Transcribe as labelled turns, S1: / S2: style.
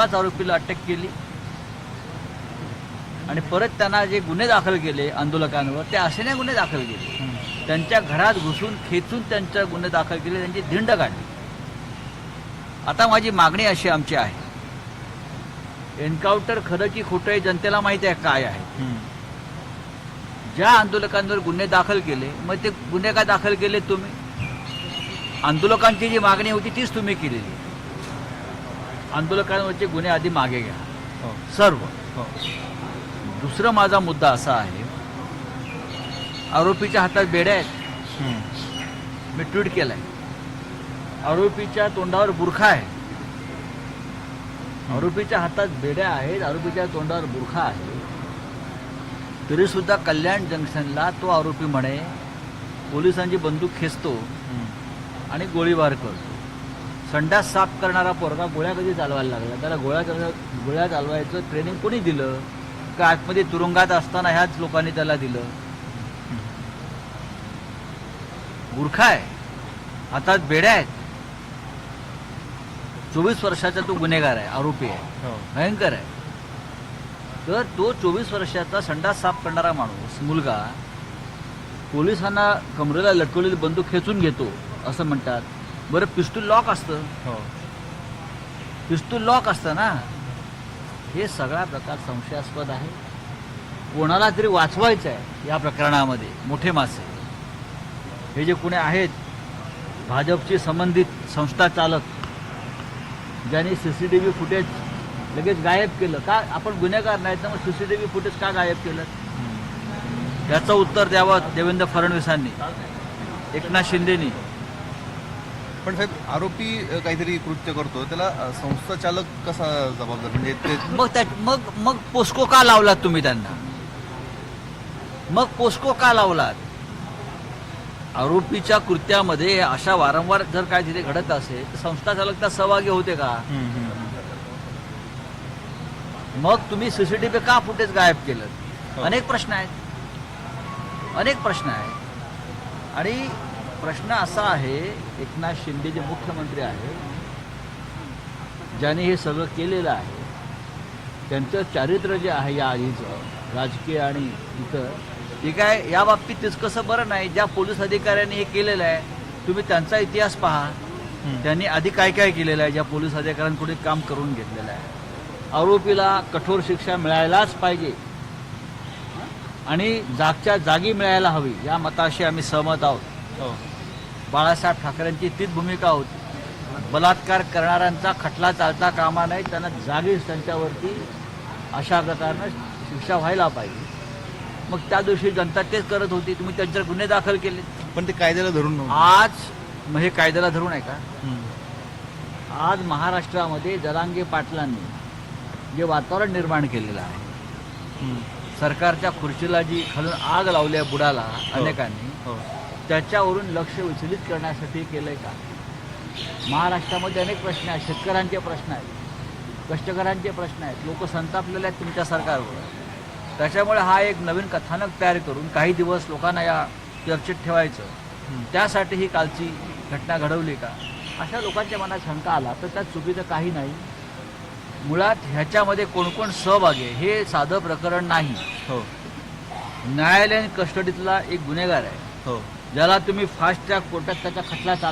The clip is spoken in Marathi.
S1: पाच आरोपीला अटक केली आणि परत त्यांना जे गुन्हे दाखल केले आंदोलकांवर ते असे नाही गुन्हे दाखल केले, त्यांच्या घरात घुसून खेचून त्यांच्या गुन्हे दाखल केले, त्यांची धिंड काढली. आता माझी मागणी अशी आमची आहे, एन्काउंटर खरं की खोटं हे जनतेला माहिती आहे काय आहे. ज्या आंदोलकांवर गुन्हे दाखल केले मग ते गुन्हे का दाखल केले तुम्ही? आंदोलकांची जी मागणी होती तीच तुम्ही केलेली. आंदोलकांवरचे गुन्हे आधी मागे घ्या सर्व. दुसरा माझा मुद्दा असा आहे, आरोपीच्या हातात बेड्या आहेत, मी ट्विट केलाय. आरोपीच्या तोंडावर बुरखा आहे, आरोपीच्या हातात बेड्या आहेत, आरोपीच्या तोंडावर बुरखा आहे, तरी सुद्धा कल्याण जंक्शनला तो आरोपी म्हणे पोलिसांची बंदूक खेचतो आणि गोळीबार करतो. संडास साफ करणारा पोरगा गोळ्या कधी चालवायला लागला? त्याला गोळ्या चालवायचं ट्रेनिंग कोणी दिलं? का आतमध्ये तुरुंगात असताना ह्याच लोकांनी त्याला दिलं? बुरखा आहे, हातात बेड्या आहेत, 24 वर्षाचा तो गुन्हेगार आहे, आरोपी आहे, भयंकर आहे. तर तो 24 वर्षाचा संडास साफ करणारा माणूस मुलगा पोलिसांना कमरेला लटकवलेली बंदूक खेचून घेतो असं म्हणतात. बरं, पिस्तूल लॉक असतं, पिस्तूल लॉक असतं ना. हे सगळा प्रकार संशयास्पद आहे. कोणाला तरी वाचवायचं आहे या प्रकरणामध्ये. मोठे मासे हे जे कोणी आहेत भाजपशी संबंधित संस्था चालक, ज्यांनी CCTV फुटेज लगेच गायब केलं का? आपण गुन्हेगार नाहीत ना, मग CCTV फुटेज का गायब केलं? याचं उत्तर द्यावं देवेंद्र फडणवीसांनी, एकनाथ शिंदेनी.
S2: पण साहेब, आरोपी काहीतरी कृत्य करतो त्याला संस्था चालक कसा जबाबदार? म्हणजे ते
S1: मग पोस्को का लावलात तुम्ही त्यांना? मग पोस्को का लावलात? आरोपीच्या कृत्यामध्ये अशा वारंवार जर काय तिथे घडत असेल तर संस्था चालक त्या सहभागी होते का? मग तुम्ही CCTV का फुटेज गायब केलं? अनेक प्रश्न आहेत, अनेक प्रश्न आहेत. आणि प्रश्न असा आहे, एकनाथ शिंदे जे मुख्यमंत्री आहेत, ज्यांनी हे सगळं केलेलं आहे, त्यांचं चारित्र्य जे आहे या आधीचं राजकीय आणि इतर, ते काय या बाबतीत तितकंसं बरं नाही. ज्या पोलीस अधिकाऱ्यांनी हे केलेलं आहे तुम्ही त्यांचा इतिहास पहा, त्यांनी आधी काय काय केलेलं आहे, ज्या पोलीस अधिकाऱ्यांकडे काम करून घेतलेलं आहे. आरोपीला कठोर शिक्षा मिळायलाच पाहिजे आणि जागच्या जागी मिळायला हवी, या मताशी आम्ही सहमत आहोत. बाळासाहेब ठाकरेंची तीच भूमिका होती. बलात्कार करणाऱ्यांचा खटला चालता कामा नाही, त्यांना जागीच त्यांच्यावरती अशा प्रकारनं शिक्षा व्हायला पाहिजे. मग त्या दिवशी जनता तेच करत होती, तुम्ही त्यांच्यावर गुन्हे दाखल केले.
S2: पण ते कायद्याला धरून
S1: आज मग हे कायद्याला धरून आहे का? आज महाराष्ट्रामध्ये जरांगे पाटलांनी जे वातावरण निर्माण केलेलं आहे, सरकारच्या खुर्चीला जी खालून आग लावली आहे बुडाला अनेकांनी, त्याच्यावरून लक्ष विचलित करण्यासाठी केलंय का? महाराष्ट्रामध्ये अनेक प्रश्न आहेत, शेतकऱ्यांचे प्रश्न आहेत, कष्टकऱ्यांचे प्रश्न आहेत, लोक संतापलेले आहेत तुमच्या सरकारवर. त्याच्यामुळे हा एक नवीन कथानक तयार करून काही दिवस लोकांना या चर्चेत ठेवायचं, त्यासाठी ही कालची घटना घडवली का? अशा लोकांच्या मनात शंका आला तर त्यात चुकीचं काही नाही. मुळात ह्याच्यामध्ये कोण कोण सहभागी आहे हे साधं प्रकरण नाही. न्यायालयीन कस्टडीतला एक गुन्हेगार आहे, ज्याला तुम्ही फास्ट ट्रॅक कोर्टात त्याचा खटला चालवा